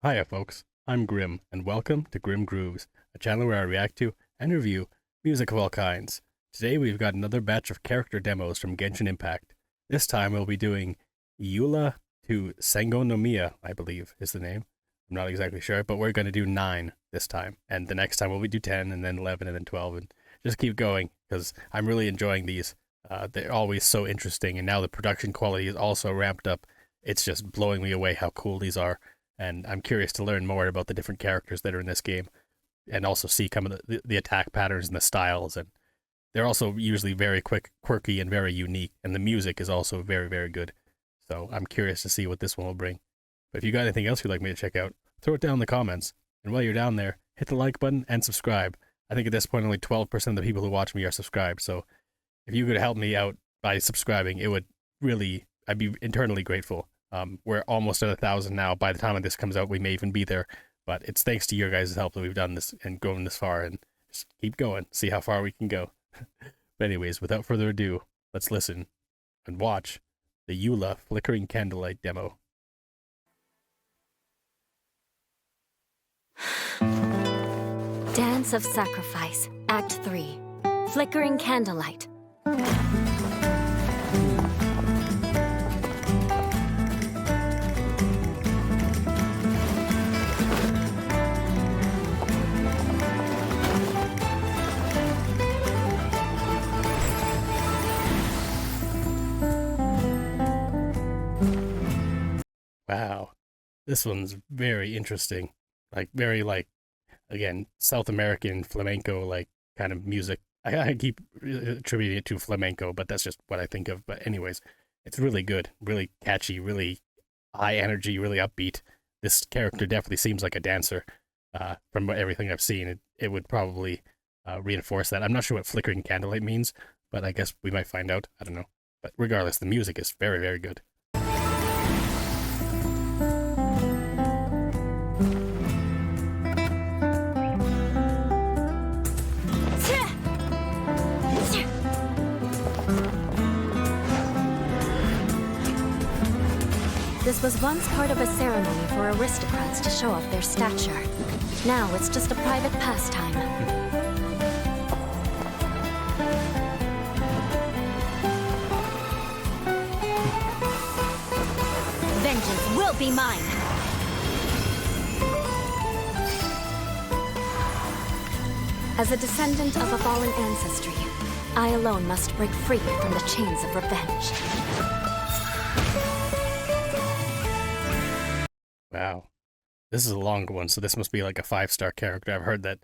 Hiya folks, I'm Grim, and welcome to Grim Grooves, a channel where I react to and review music of all kinds. Today we've got another batch of character demos from Genshin Impact. This time we'll be doing Eula to Sangonomiya, I believe is the name. I'm not exactly sure, but we're going to do 9 this time, and the next time we'll do 10, and then 11, and then 12, and just keep going, because I'm really enjoying these. They're always so interesting, and now the production quality is also ramped up. It's just blowing me away how cool these are. And I'm curious to learn more about the different characters that are in this game, and also see some of the attack patterns and the styles. And they're also usually very quick, quirky, and very unique. And the music is also very, very good. So I'm curious to see what this one will bring. But if you got anything else you'd like me to check out, throw it down in the comments. And while you're down there, hit the like button and subscribe. I think at this point only 12% of the people who watch me are subscribed. So if you could help me out by subscribing, it would really, I'd be eternally grateful. We're almost at 1,000 now. By the time this comes out, we may even be there. But it's thanks to your guys' help that we've done this and grown this far. And just keep going. See how far we can go. But anyways, without further ado, let's listen and watch the Eula Flickering Candlelight demo. Dance of Sacrifice, Act 3. Flickering Candlelight. Wow, this one's very interesting. Very again, South American flamenco kind of music. I keep attributing it to flamenco, but that's just what I think of. But anyways, it's really good, really catchy, really high energy, really upbeat. This character definitely seems like a dancer. From everything I've seen, it would probably reinforce that. I'm not sure what flickering candlelight means, but I guess we might find out. I don't know. But regardless, the music is very, very good. This was once part of a ceremony for aristocrats to show off their stature. Now it's just a private pastime. Vengeance will be mine! As a descendant of a fallen ancestry, I alone must break free from the chains of revenge. Wow. This is a longer one, so this must be like a 5-star character. I've heard that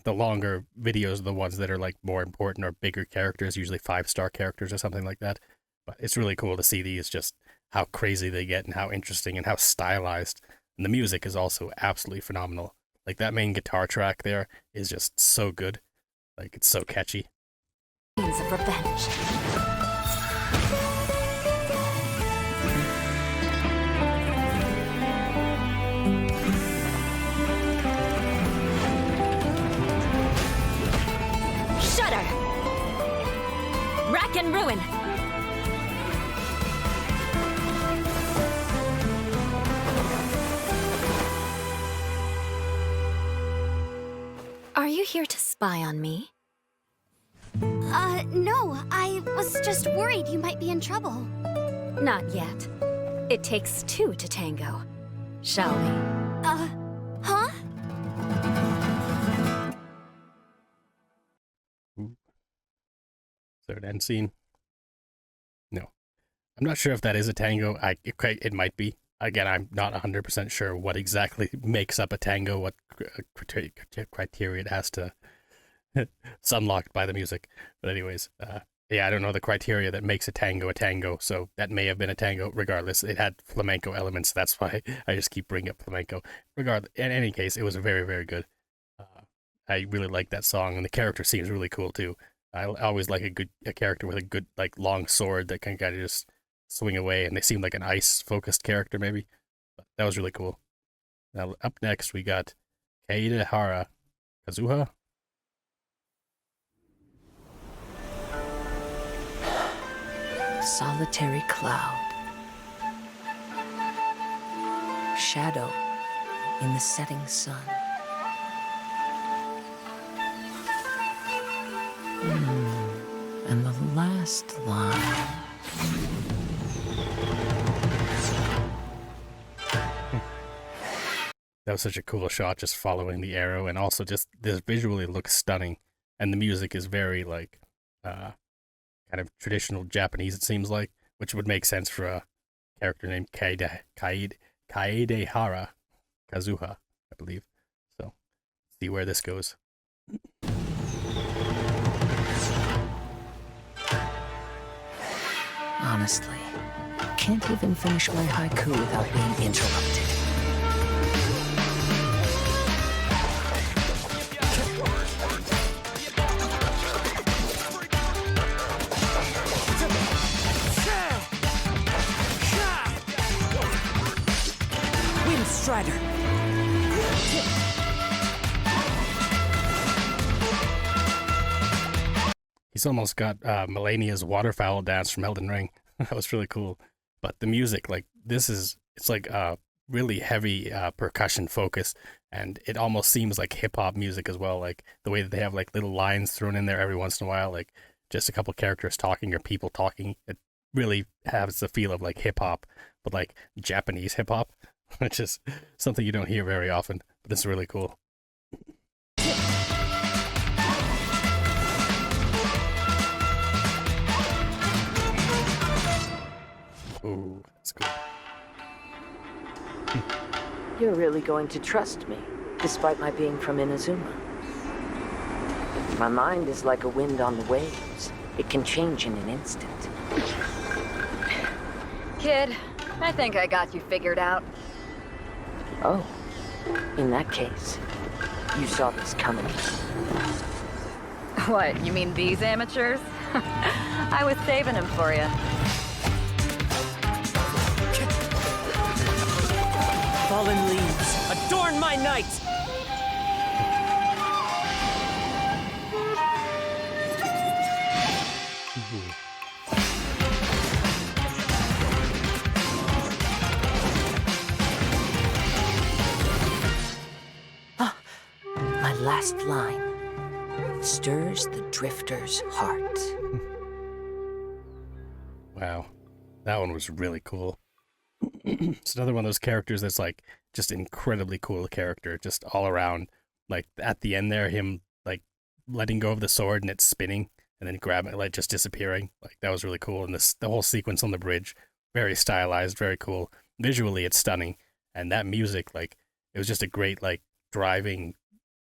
the longer videos are the ones that are like more important or bigger characters, usually 5-star characters or something like that. But it's really cool to see these, just how crazy they get and how interesting and how stylized. And the music is also absolutely phenomenal. Like that main guitar track there is just so good. Like it's so catchy. Chains of revenge. Rack and ruin! Are you here to spy on me? No. I was just worried you might be in trouble. Not yet. It takes 2 to tango. Shall we? Huh? Is there an end scene? No. I'm not sure if that is a tango. It might be. Again, I'm not 100% sure what exactly makes up a tango, what criteria it has to... It's unlocked by the music. But anyways, yeah, I don't know the criteria that makes a tango, so that may have been a tango. Regardless, it had flamenco elements. That's why I just keep bringing up flamenco. Regardless, in any case, it was very, very good. I really like that song, and the character seems really cool too. I always like a character with a good long sword that can kind of just swing away, and they seem like an ice focused character maybe. But that was really cool. Now up next we got Kaedehara Kazuha. Solitary cloud. Shadow in the setting sun. And the last line. That was such a cool shot, just following the arrow, and also just this visually looks stunning, and the music is very like kind of traditional Japanese, it seems like, which would make sense for a character named Kaedehara Kazuha, I believe. So, see where this goes. Honestly, can't even finish my haiku without being interrupted. Wind Strider! He's almost got Melania's waterfowl dance from Elden Ring. That was really cool. But the music, like, it's like a really heavy percussion focus, and it almost seems like hip-hop music as well, like the way that they have like little lines thrown in there every once in a while, like just a couple characters talking or people talking. It really has the feel of like hip-hop, but like Japanese hip-hop, which is something you don't hear very often, but it's really cool. Ooh, that's cool. You're really going to trust me, despite my being from Inazuma. My mind is like a wind on the waves. It can change in an instant. Kid, I think I got you figured out. Oh, in that case, you saw this coming. What, you mean these amateurs? I was saving them for you. Fallen leaves, adorn my night! My last line stirs the drifter's heart. Wow, that one was really cool. It's another one of those characters that's like just incredibly cool character, just all around. Like at the end there, him like letting go of the sword and it's spinning, and then grabbing it, like just disappearing. Like that was really cool. And the whole sequence on the bridge, very stylized, very cool. Visually, it's stunning, and that music, like it was just a great like driving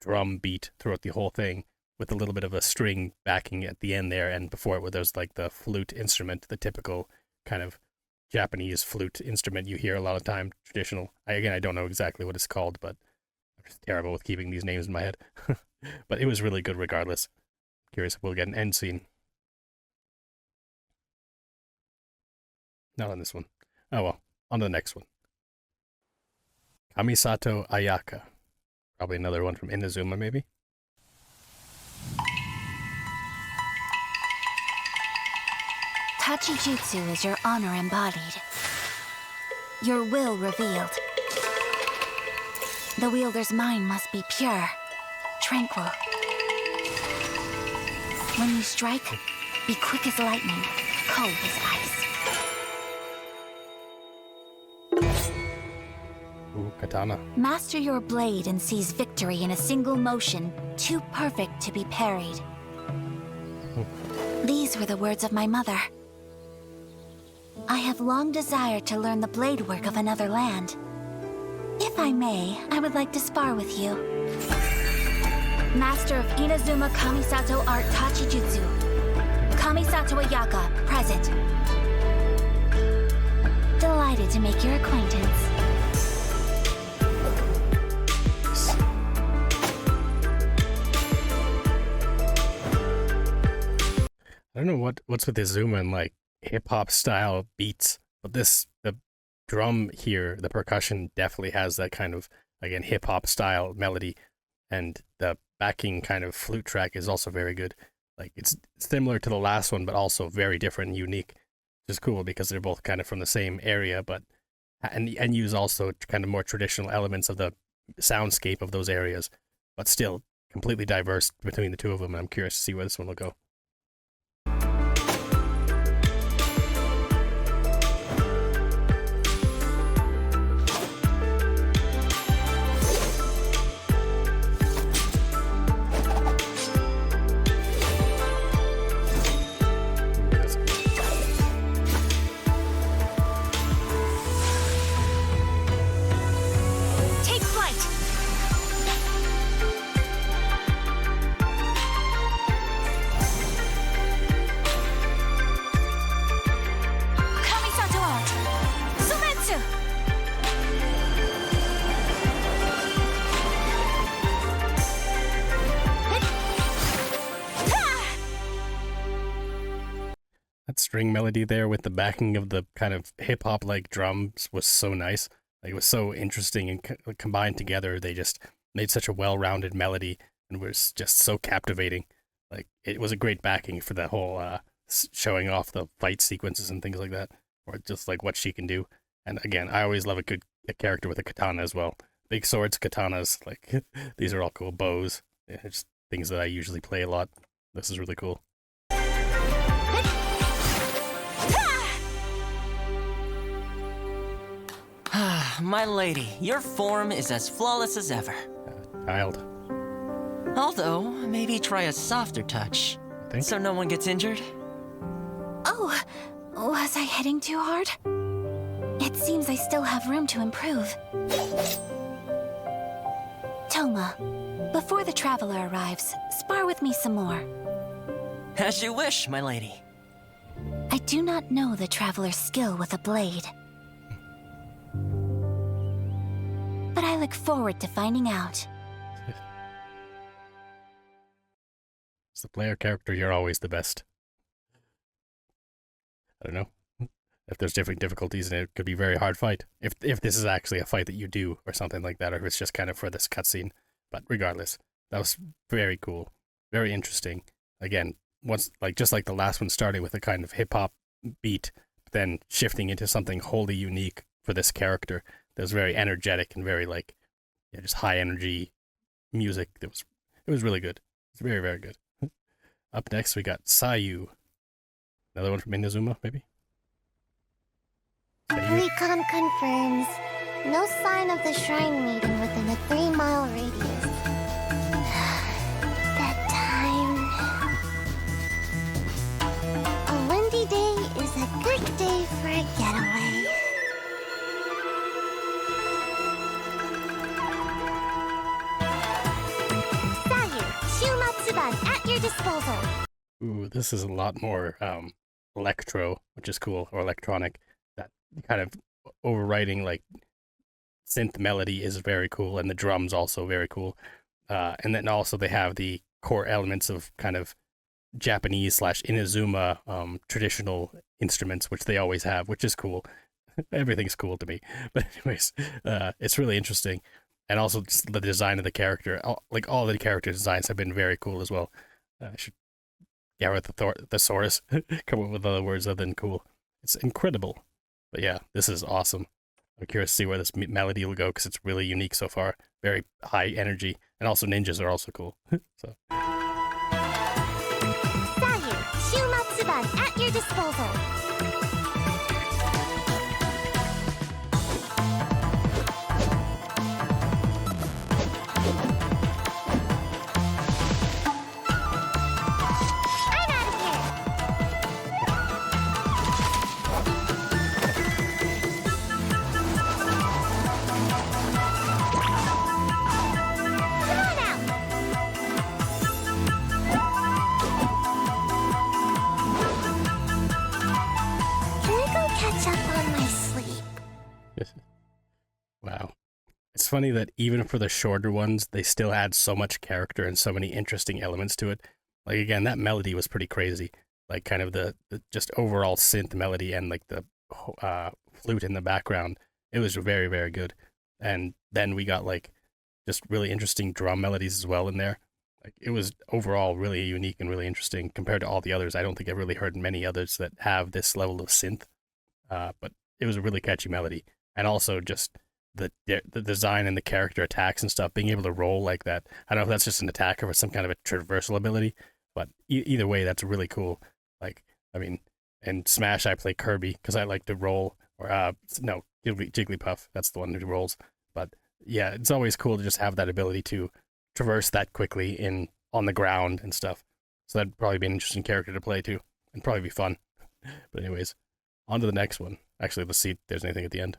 drum beat throughout the whole thing, with a little bit of a string backing at the end there, and before it there's like the flute instrument, the typical kind of Japanese flute instrument you hear a lot of time, traditional. I don't know exactly what it's called, but I'm just terrible with keeping these names in my head. But it was really good regardless. Curious if we'll get an end scene. Not on this one. Oh well, on to the next one. Kamisato Ayaka. Probably another one from Inazuma, maybe? Tachijutsu is your honor embodied. Your will revealed. The wielder's mind must be pure, tranquil. When you strike, be quick as lightning, cold as ice. Ooh, katana. Master your blade and seize victory in a single motion, too perfect to be parried. These were the words of my mother. I have long desired to learn the blade work of another land. If I may, I would like to spar with you. Master of Inazuma Kamisato Art Tachijutsu. Kamisato Ayaka, present. Delighted to make your acquaintance. I don't know what's with Izuma and like hip-hop style beats, but the drum here, the percussion definitely has that kind of, again, hip-hop style melody, and the backing kind of flute track is also very good. Like it's similar to the last one, but also very different and unique, which is cool because they're both kind of from the same area, but and use also kind of more traditional elements of the soundscape of those areas, but still completely diverse between the two of them. And I'm curious to see where this one will go. Take flight! Kamisato Ayaka! Sumetsu! That string melody there with the backing of the kind of hip hop like drums was so nice. Like, it was so interesting and combined together. They just made such a well-rounded melody and was just so captivating. Like, it was a great backing for that whole showing off the fight sequences and things like that, or just like what she can do. And again, I always love a character with a katana as well. Big swords, katanas, like these are all cool. Bows, yeah, just things that I usually play a lot. This is really cool. My lady, your form is as flawless as ever. Child, Although, maybe try a softer touch, I think. so no one gets injured. Oh, was I hitting too hard? It seems I still have room to improve. Toma, before the traveler arrives, spar with me some more. As you wish, my lady. I do not know the traveler's skill with a blade. But I look forward to finding out. As the player character, you're always the best. I don't know. If there's different difficulties, and it could be a very hard fight. If this is actually a fight that you do, or something like that, or if it's just kind of for this cutscene. But regardless, that was very cool. Very interesting. Again, just like the last one, starting with a kind of hip-hop beat, then shifting into something wholly unique for this character that was very energetic and very just high energy music. It was really good. It's very, very good. Up next we got Sayu. Another one from Inazuma, maybe? Sayu. Recon confirms. No sign of the shrine maiden within a 3-mile radius. That time. A windy day is a good day for a getaway. Sayu, Shumatsuban at your disposal. Ooh, this is a lot more electro, which is cool, or electronic. That kind of overriding synth melody is very cool, and the drums also very cool. And then also they have the core elements of kind of Japanese / Inazuma traditional instruments, which they always have, which is cool. Everything's cool to me. But anyways, it's really interesting. And also just the design of the character, all the character designs have been very cool as well. I should with the thesaurus come up with other words other than cool. It's incredible. But yeah, this is awesome. I'm curious to see where this melody will go, because it's really unique so far. Very high energy, and also ninjas are also cool. So. Sayu, Shumatsuban at your disposal. I'm out of here. Come on out. Can I go catch up on my sleep? Wow. It's funny that even for the shorter ones, they still add so much character and so many interesting elements to it. Like, again, that melody was pretty crazy. Like, kind of the just overall synth melody and the flute in the background. It was very, very good. And then we got just really interesting drum melodies as well in there. It was overall really unique and really interesting compared to all the others. I don't think I've really heard many others that have this level of synth. But it was a really catchy melody. And also just the design and the character attacks and stuff, being able to roll like that. I don't know if that's just an attack or some kind of a traversal ability, but either way, that's really cool. Like, I mean, in Smash, I play Kirby because I like to roll, or no, Jigglypuff. That's the one who rolls. But yeah, it's always cool to just have that ability to traverse that quickly on the ground and stuff. So that'd probably be an interesting character to play too, and probably be fun. But anyways, on to the next one. Actually, let's see if there's anything at the end.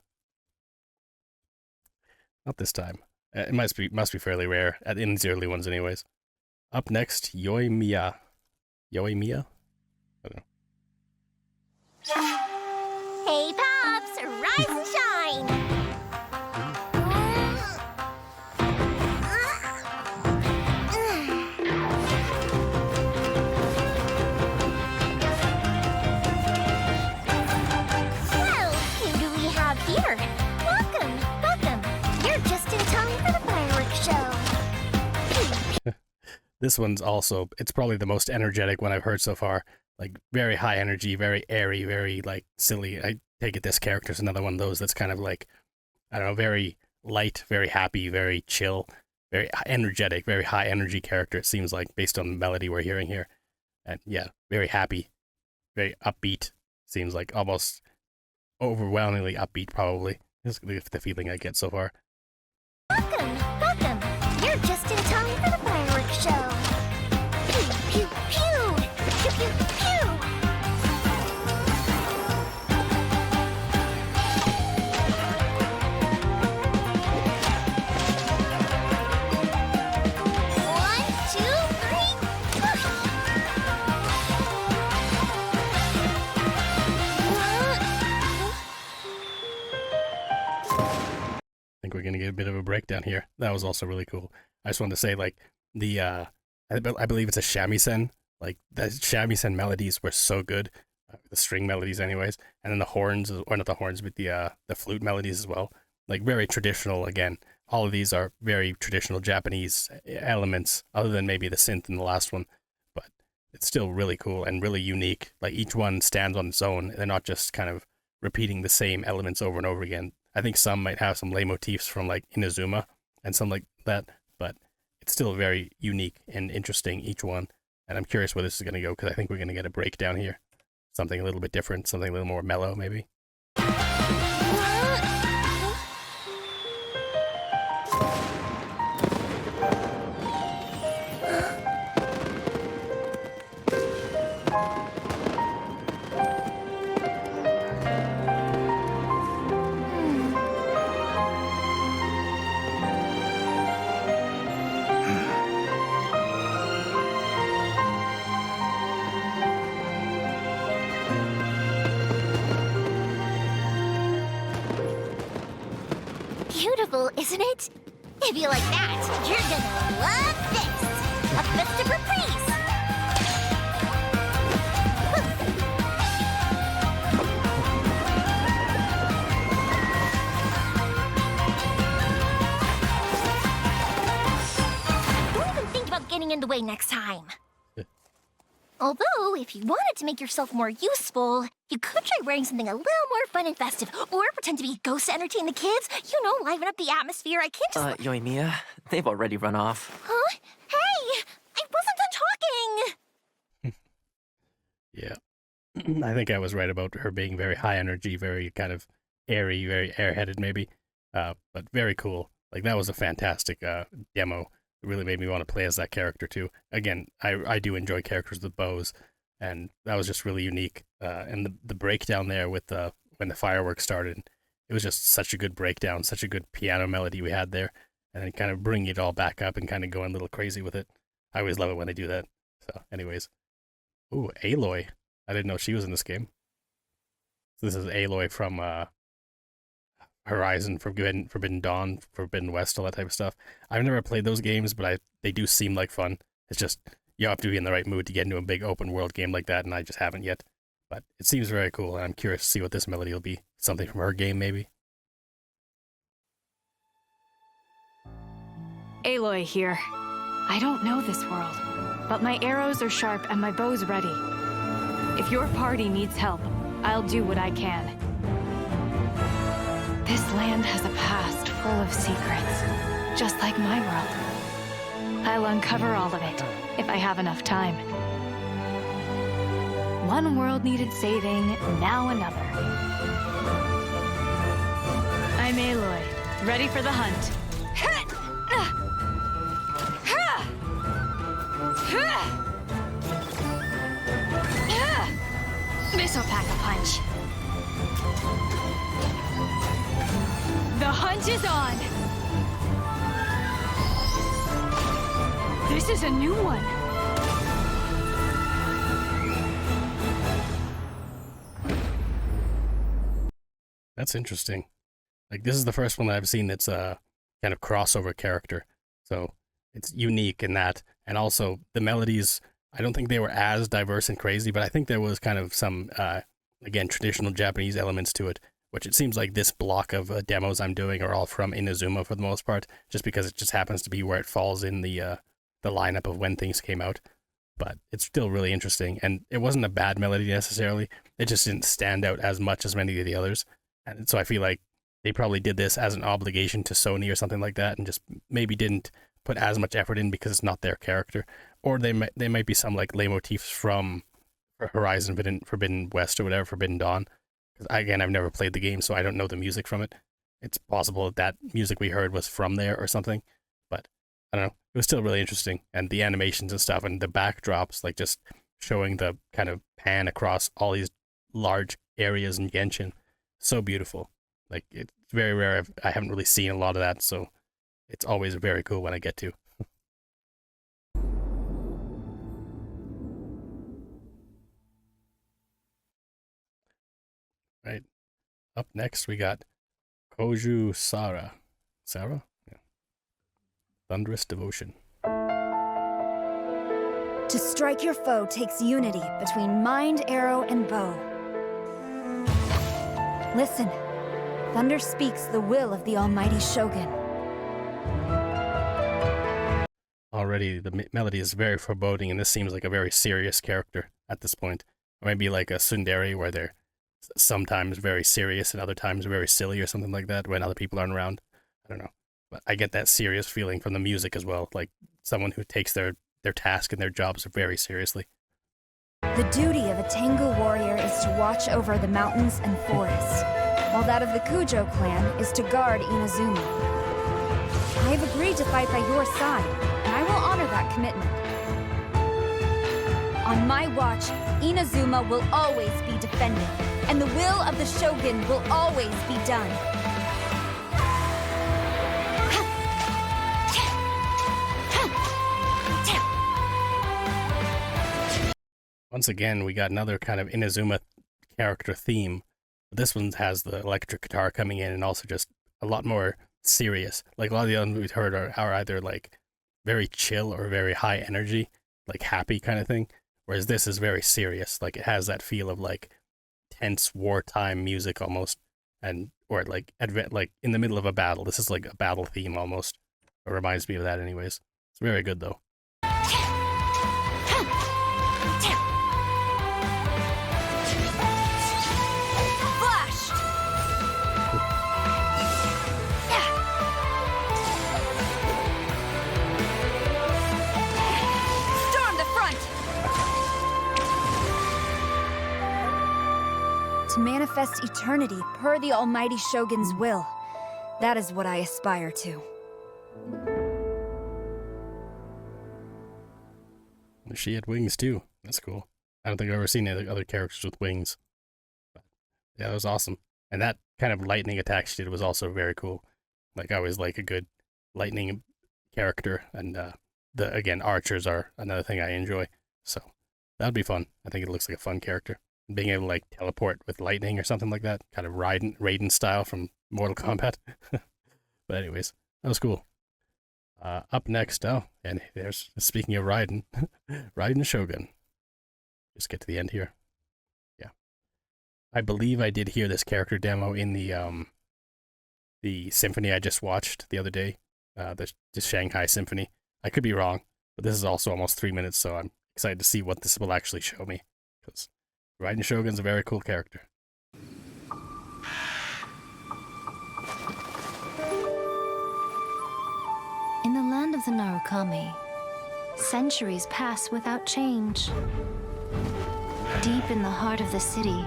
Not this time. It must be fairly rare in these early ones, anyways. Up next, Yoimiya. Yoimiya? I don't know. Hey, Pops! Rise and shine! Well, who do we have here? Welcome, welcome! You're just in time for the fireworks show. This one's also, it's probably the most energetic one I've heard so far. Like, very high energy, very airy, very, like, silly. I take it this character's another one of those that's kind of like, I don't know, very light, very happy, very chill, very energetic, very high energy character, it seems like, based on the melody we're hearing here. And yeah, very happy, very upbeat, seems like almost overwhelmingly upbeat, probably. That's the feeling I get so far. Welcome, welcome! You're just in time for the fireworks show. Pew, pew, pew! Pew, pew, pew! One, two, three! I think we're gonna get a bit of a breakdown here. That was also really cool. I just wanted to say, like, the I believe it's a shamisen. Like, the shamisen melodies were so good, the string melodies, anyways, and then the horns, or not the horns, but the flute melodies as well. Like, very traditional. Again, all of these are very traditional Japanese elements, other than maybe the synth in the last one, but it's still really cool and really unique. Like, each one stands on its own. They're not just kind of repeating the same elements over and over again. I think some might have some leitmotifs from, like, Inazuma and something like that, but it's still very unique and interesting, each one. And I'm curious where this is going to go, because I think we're going to get a breakdown here. Something a little bit different, something a little more mellow, maybe. Beautiful, isn't it? If you like that, you're gonna love this! A festive reprise! Don't even think about getting in the way next time. Although, if you wanted to make yourself more useful, you could try wearing something a little more fun and festive, or pretend to be a ghost to entertain the kids. You know, liven up the atmosphere. I can't just... Yoimiya, they've already run off. Huh? Hey! I wasn't done talking! Yeah. I think I was right about her being very high energy, very kind of airy, very airheaded maybe, but very cool. Like, that was a fantastic demo. It really made me want to play as that character too. Again, I do enjoy characters with bows, and that was just really unique. And the breakdown there with when the fireworks started, it was just such a good breakdown, such a good piano melody we had there, and then kind of bringing it all back up and kind of going a little crazy with it. I always love it when they do that. So, anyways, ooh, Aloy. I didn't know she was in this game. So this is Aloy from Horizon, Forbidden Dawn, Forbidden West, all that type of stuff. I've never played those games, but they do seem like fun. It's just, you have to be in the right mood to get into a big open world game like that, and I just haven't yet. But it seems very cool, and I'm curious to see what this melody will be. Something from her game, maybe? Aloy here. I don't know this world, but my arrows are sharp and my bow's ready. If your party needs help, I'll do what I can. This land has a past full of secrets, just like my world. I'll uncover all of it, if I have enough time. One world needed saving, now another. I'm Aloy, ready for the hunt. This'll pack a punch. The hunt is on! This is a new one. That's interesting. Like, this is the first one that I've seen that's a kind of crossover character. So it's unique in that. And also, the melodies, I don't think they were as diverse and crazy, but I think there was kind of some, again, traditional Japanese elements to it, which it seems like this block of demos I'm doing are all from Inazuma for the most part, just because it just happens to be where it falls in the lineup of when things came out. But it's still really interesting, and it wasn't a bad melody necessarily. It just didn't stand out as much as many of the others. And so I feel like they probably did this as an obligation to Sony or something like that, and just maybe didn't put as much effort in because it's not their character. Or they might be some like leitmotifs from Horizon Forbidden West or whatever, Forbidden Dawn. Because again, I've never played the game, so I don't know the music from it. It's possible that music we heard was from there or something, but I don't know. It was still really interesting, and the animations and stuff, and the backdrops, like just showing the kind of pan across all these large areas in Genshin, so beautiful. Like, it's very rare. I haven't really seen a lot of that, so it's always very cool when I get to. Right. Up next, we got Kujou Sara. Sara? Yeah. Thunderous Devotion. To strike your foe takes unity between mind, arrow, and bow. Listen. Thunder speaks the will of the almighty Shogun. Already, the melody is very foreboding, and this seems like a very serious character at this point. Or maybe like a tsundere, where they're sometimes very serious and other times very silly or something like that when other people aren't around. I don't know. But I get that serious feeling from the music as well, like someone who takes their task and their jobs very seriously. The duty of a Tengu warrior is to watch over the mountains and forests, while that of the Kujou clan is to guard Inazuma. I have agreed to fight by your side, and I will honor that commitment. On my watch, Inazuma will always be defended, and the will of the Shogun will always be done. Once again, we got another kind of Inazuma character theme. This one has the electric guitar coming in and also just a lot more serious. Like a lot of the others we've heard are either like very chill or very high energy, like happy kind of thing. Whereas this is very serious. Like it has that feel of like tense wartime music almost, and or like in the middle of a battle. This is like a battle theme almost. It reminds me of that anyways. It's very good though. To manifest eternity per the almighty Shogun's will. That is what I aspire to. She had wings too. That's cool. I don't think I've ever seen any other characters with wings. But yeah, that was awesome. And that kind of lightning attack she did was also very cool. Like, I always like a good lightning character. And again, archers are another thing I enjoy. So that'd be fun. I think it looks like a fun character. Being able to like teleport with lightning or something like that, kind of Raiden style from Mortal Kombat. But anyways, that was cool. Up next, and there's, speaking of Raiden, Raiden Shogun. Just get to the end here. Yeah, I believe I did hear this character demo in the symphony I just watched the other day, the Shanghai Symphony. I could be wrong, but this is also almost 3 minutes, so I'm excited to see what this will actually show me, because Raiden Shogun's a very cool character. the Narukami, centuries pass without change. Deep in the heart of the city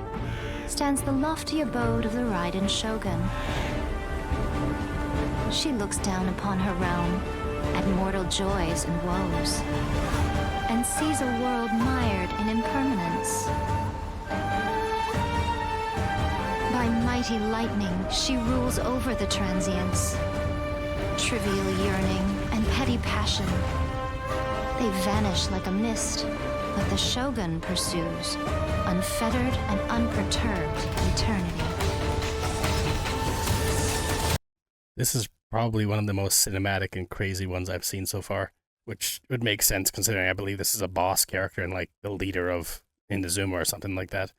stands the lofty abode of the Raiden Shogun. She looks down upon her realm at mortal joys and woes, and sees a world mired in impermanence. By mighty lightning, she rules over the transients. Trivial yearning and petty passion, they vanish like a mist, but the Shogun pursues, unfettered and unperturbed eternity. This is probably one of the most cinematic and crazy ones I've seen so far, which would make sense considering I believe this is a boss character and like the leader of Inazuma or something like that.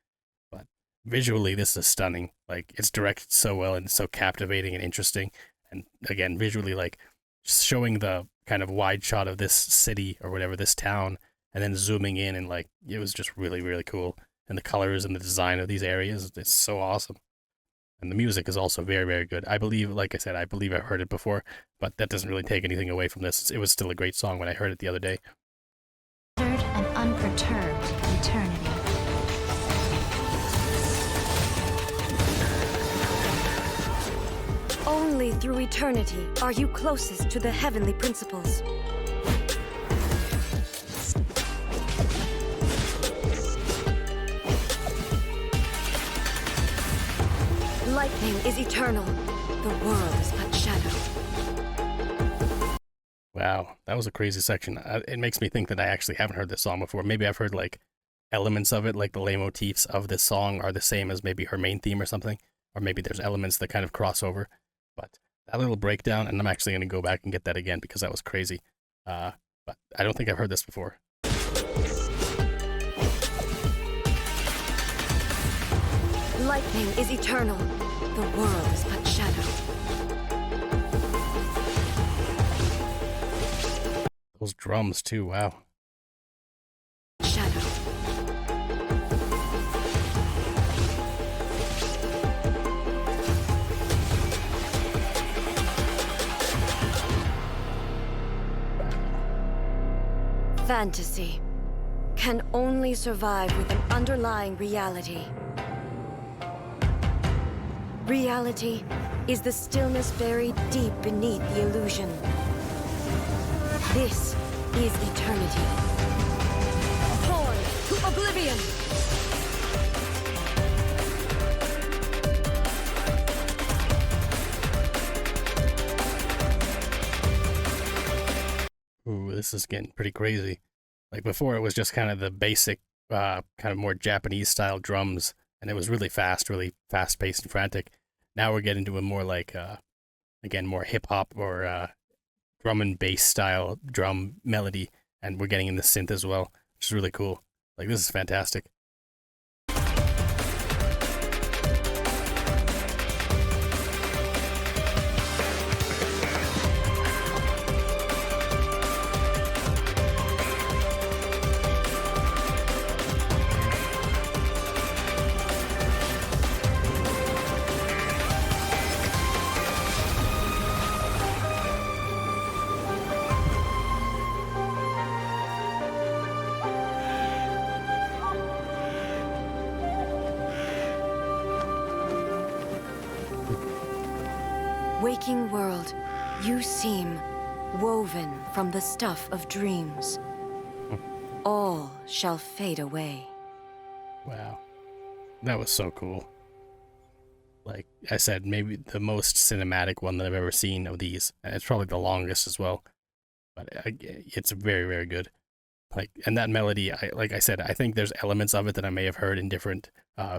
But visually, this is stunning. Like, it's directed so well and so captivating and interesting. And again, visually, like, just showing the kind of wide shot of this city or whatever, this town, and then zooming in, and like, it was just really, really cool. And the colors and the design of these areas, it's so awesome. And the music is also very, very good. I believe, like I said, I believe I've heard it before, but that doesn't really take anything away from this. It was still a great song when I heard it the other day. And unperturbed eternity. Only through eternity are you closest to the heavenly principles. Lightning is eternal. The world is but shadow. Wow, that was a crazy section. It makes me think that I actually haven't heard this song before. Maybe I've heard like elements of it, like the leitmotifs of this song are the same as maybe her main theme or something. Or maybe there's elements that kind of cross over. But that little breakdown, and I'm actually going to go back and get that again because that was crazy. But I don't think I've heard this before. Lightning is eternal. The world is but shadow. Those drums too, wow. Shadow. Fantasy can only survive with an underlying reality. Reality is the stillness buried deep beneath the illusion. This is eternity. Born to oblivion! Ooh, this is getting pretty crazy. Like before, it was just kind of the basic, kind of more Japanese style drums, and it was really fast paced and frantic. Now we're getting to a more like, again, more hip hop or drum and bass style drum melody, and we're getting in the synth as well, which is really cool. Like, this is fantastic. Waking world, you seem woven from the stuff of dreams. All shall fade away. Wow. That was so cool. Like I said, maybe the most cinematic one that I've ever seen of these. And it's probably the longest as well. But it's very, very good. Like, and that melody, like I said, I think there's elements of it that I may have heard in different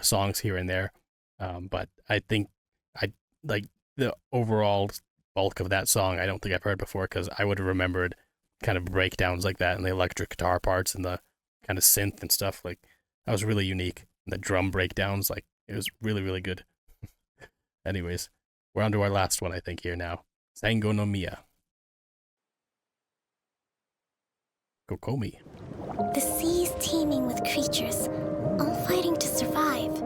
songs here and there. But I think like the overall bulk of that song, I don't think I've heard before, because I would have remembered kind of breakdowns like that and the electric guitar parts and the kind of synth and stuff. Like, that was really unique. And the drum breakdowns, like, it was really, really good. Anyways, we're on to our last one, I think, here now. Sangonomiya Kokomi. The sea's teeming with creatures, all fighting to survive.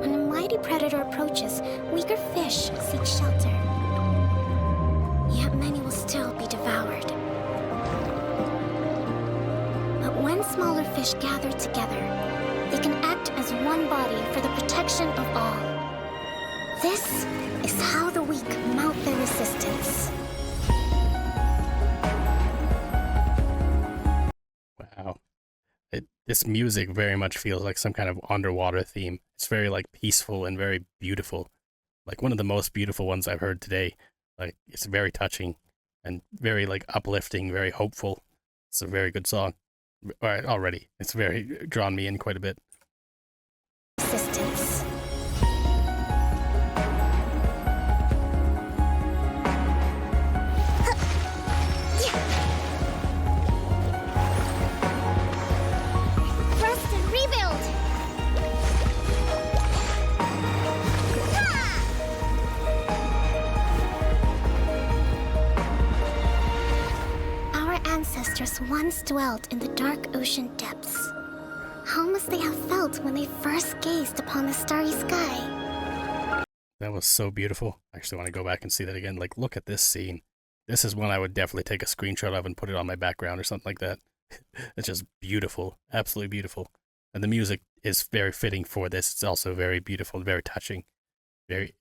When a mighty predator approaches, weaker fish seek shelter. Yet many will still still be devoured. But when smaller fish gather together, they can act as one body for the protection of all. This is how the weak mount their resistance. Wow. This music very much feels like some kind of underwater theme. It's very like peaceful and very beautiful. Like one of the most beautiful ones I've heard today. Like it's very touching and very like uplifting, very hopeful. It's a very good song. Already. It's very drawn me in quite a bit. Resistance. Rest and rebuild. Our ancestors once dwelt in the dark ocean depths. How must they have felt when they first gazed upon the starry sky? That was so beautiful. I actually want to go back and see that again. Like, look at this scene. This is one I would definitely take a screenshot of and put it on my background or something like that. It's just beautiful. Absolutely beautiful. And the music is very fitting for this. It's also very beautiful, very touching, very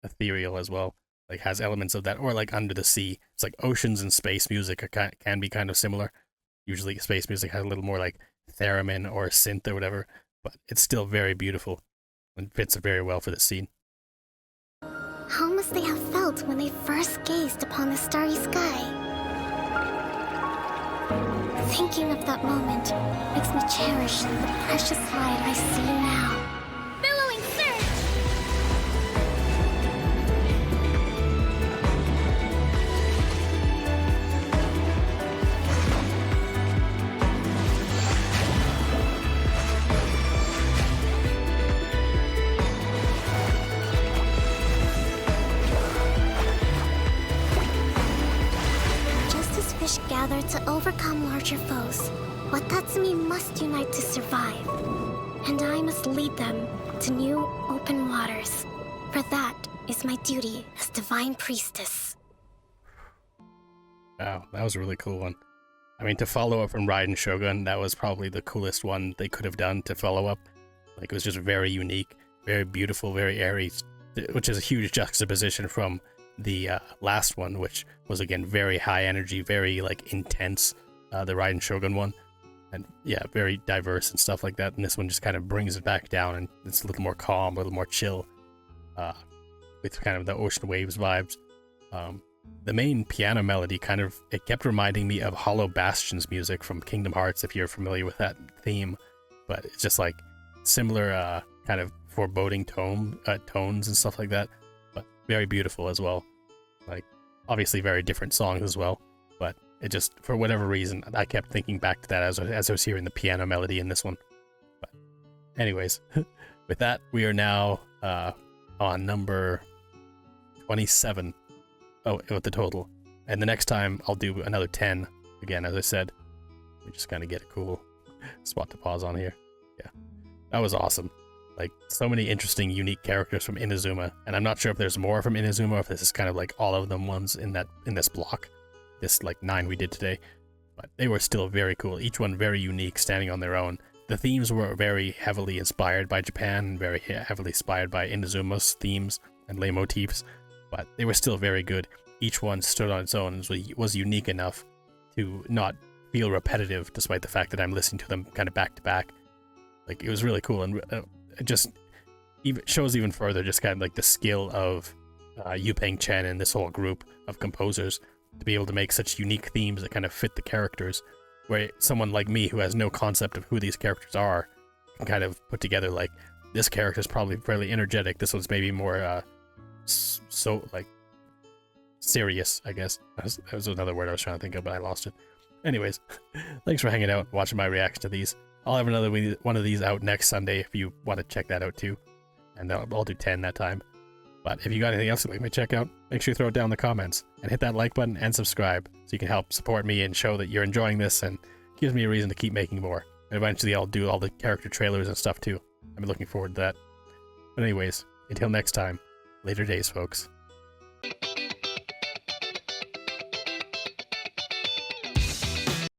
ethereal as well. Like, has elements of that. Or like Under the Sea. It's like oceans and space music can be kind of similar. Usually space music has a little more like theremin or synth or whatever, but it's still very beautiful and fits very well for the scene. How must they have felt when they first gazed upon the starry sky? Thinking of that moment makes me cherish the precious light I see now. Billowing surge! Fish gather to overcome larger foes. Watatsumi must unite to survive. And I must lead them to new, open waters. For that is my duty as Divine Priestess. Wow, that was a really cool one. I mean, to follow up from Raiden Shogun, that was probably the coolest one they could have done to follow up. Like, it was just very unique, very beautiful, very airy, which is a huge juxtaposition from the last one, which was again very high energy, very like intense, the Raiden Shogun one, and yeah, very diverse and stuff like that. And this one just kind of brings it back down, and it's a little more calm, a little more chill, with kind of the ocean waves vibes. The main piano melody it kept reminding me of Hollow Bastion's music from Kingdom Hearts, if you're familiar with that theme. But it's just like similar kind of foreboding tones and stuff like that. But very beautiful as well. Like, obviously very different songs as well, but it just, for whatever reason, I kept thinking back to that as I was hearing the piano melody in this one. But anyways, with that, we are now on number 27 with the total. And the next time I'll do another 10. Again, as I said, we just kind of get a cool spot to pause on here. Yeah, that was awesome. Like, so many interesting, unique characters from Inazuma, and I'm not sure if there's more from Inazuma, or if this is kind of like all of them ones in this block, this like 9 we did today, but they were still very cool, each one very unique, standing on their own. The themes were very heavily inspired by Japan, and very heavily inspired by Inazuma's themes and leitmotifs, but they were still very good. Each one stood on its own and was unique enough to not feel repetitive, despite the fact that I'm listening to them kind of back to back. Like, it was really cool, and it just shows even further just kind of like the skill of Yu-Peng Chen and this whole group of composers to be able to make such unique themes that kind of fit the characters, where someone like me who has no concept of who these characters are can kind of put together, like, this character is probably fairly energetic, this one's maybe more so like serious, I guess. That was another word I was trying to think of, but I lost it. Anyways, thanks for hanging out, watching my reaction to these. I'll have another one of these out next Sunday if you want to check that out too. And I'll do 10 that time. But if you got anything else you'd like me to check out, make sure you throw it down in the comments. And hit that like button and subscribe so you can help support me and show that you're enjoying this, and gives me a reason to keep making more. And eventually I'll do all the character trailers and stuff too. I've been looking forward to that. But anyways, until next time, later days, folks.